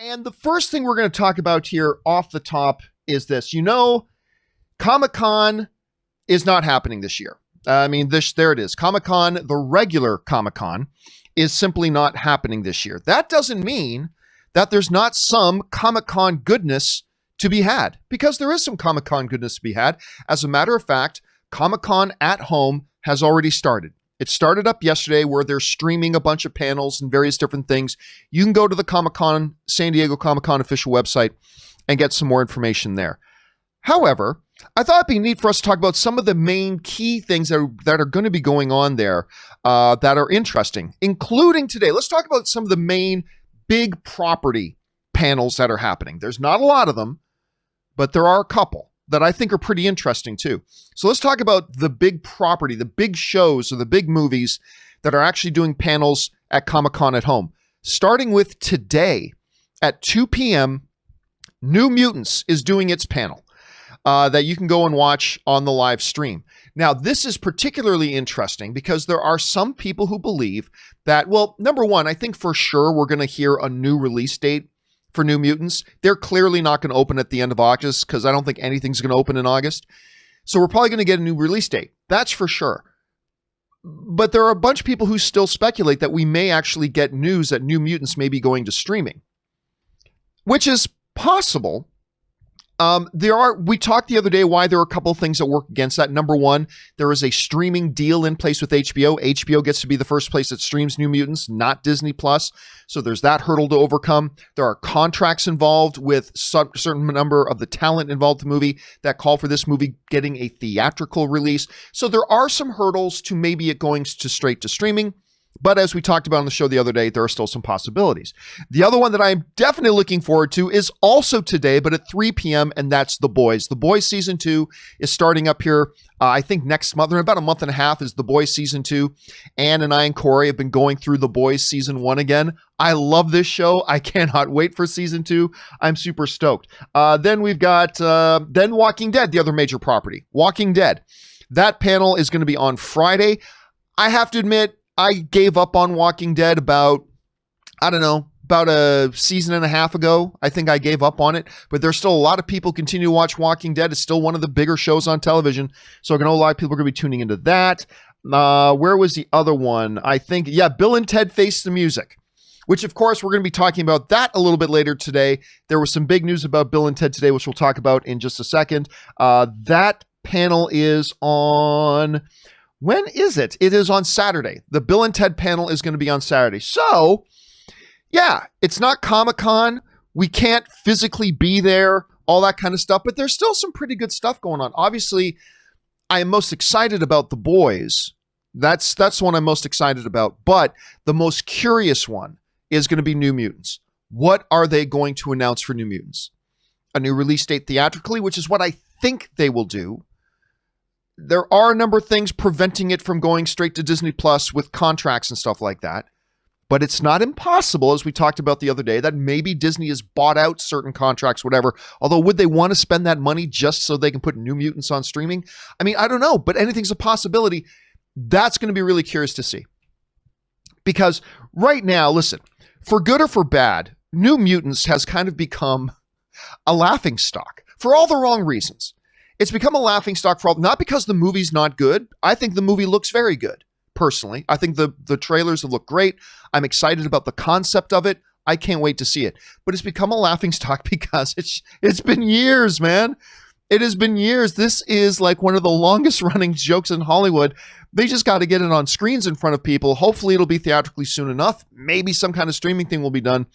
And the first thing we're going to talk about here off the top is this. You know, Comic-Con is not happening this year. There it is. Comic-Con, the regular Comic-Con, is simply not happening this year. That doesn't mean that there's not some Comic-Con goodness to be had, because there is some Comic-Con goodness to be had. As a matter of fact, Comic-Con at home has already started. It started up yesterday where they're streaming a bunch of panels and various different things. You can go to the Comic-Con, San Diego Comic-Con official website and get some more information there. However, I thought it'd be neat for us to talk about some of the main key things that are going to be going on there that are interesting, including today. Let's talk about some of the main big property panels that are happening. There's not a lot of them, but there are a couple that I think are pretty interesting too. So let's talk about the big property, the big shows or the big movies that are actually doing panels at Comic-Con at home. Starting with today at 2 p.m., New Mutants is doing its panel that you can go and watch on the live stream. Now, this is particularly interesting because there are some people who believe that, well, number one, I think for sure we're going to hear a new release date for New Mutants. They're clearly not going to open at the end of August because I don't think anything's going to open in August. So we're probably going to get a new release date. That's for sure. But there are a bunch of people who still speculate that we may actually get news that New Mutants may be going to streaming, which is possible. We talked the other day why there are a couple of things that work against that. Number one, there is a streaming deal in place with HBO. HBO gets to be the first place that streams New Mutants, not Disney Plus. So there's that hurdle to overcome. There are contracts involved with some certain number of the talent involved in the movie that call for this movie getting a theatrical release. So there are some hurdles to maybe it going to straight to streaming. But as we talked about on the show the other day, there are still some possibilities. The other one that I'm definitely looking forward to is also today, but at 3 p.m., and that's The Boys. The Boys Season 2 is starting up here, I think next month, or about a month and a half is The Boys Season 2. Ann and I and Corey have been going through The Boys Season 1 again. I love this show. I cannot wait for Season 2. I'm super stoked. Then we've got then Walking Dead, the other major property. Walking Dead. That panel is going to be on Friday. I have to admit, I gave up on Walking Dead about a season and a half ago. I think I gave up on it, but there's still a lot of people continue to watch Walking Dead. It's still one of the bigger shows on television. So I know a lot of people are going to be tuning into that. Where was the other one? I think, Bill and Ted Face the Music, which of course we're going to be talking about that a little bit later today. There was some big news about Bill and Ted today, which we'll talk about in just a second. That panel is on... When is it? It is on Saturday. The Bill and Ted panel is going to be on Saturday. So, it's not Comic-Con. We can't physically be there, all that kind of stuff, but there's still some pretty good stuff going on. Obviously, I am most excited about The Boys. That's the one I'm most excited about. But the most curious one is going to be New Mutants. What are they going to announce for New Mutants? A new release date theatrically, which is what I think they will do. There are a number of things preventing it from going straight to Disney Plus with contracts and stuff like that. But it's not impossible, as we talked about the other day, that maybe Disney has bought out certain contracts, whatever. Although, would they want to spend that money just so they can put New Mutants on streaming? I mean, I don't know, but anything's a possibility. That's going to be really curious to see. Because right now, listen, for good or for bad, New Mutants has kind of become a laughingstock for all the wrong reasons. It's become a laughingstock for all, not because the movie's not good. I think the movie looks very good, personally. I think the trailers look great. I'm excited about the concept of it. I can't wait to see it. But it's become a laughingstock because it's been years, man. It has been years. This is like one of the longest running jokes in Hollywood. They just got to get it on screens in front of people. Hopefully it'll be theatrically soon enough. Maybe some kind of streaming thing will be done.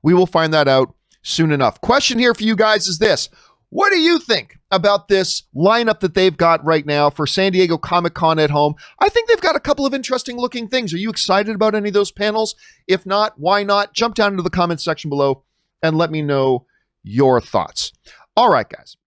We will find that out soon enough. Question here for you guys is this. What do you think about this lineup that they've got right now for San Diego Comic-Con at home? I think they've got a couple of interesting looking things. Are you excited about any of those panels? If not, why not? Jump down into the comments section below and let me know your thoughts. All right, guys.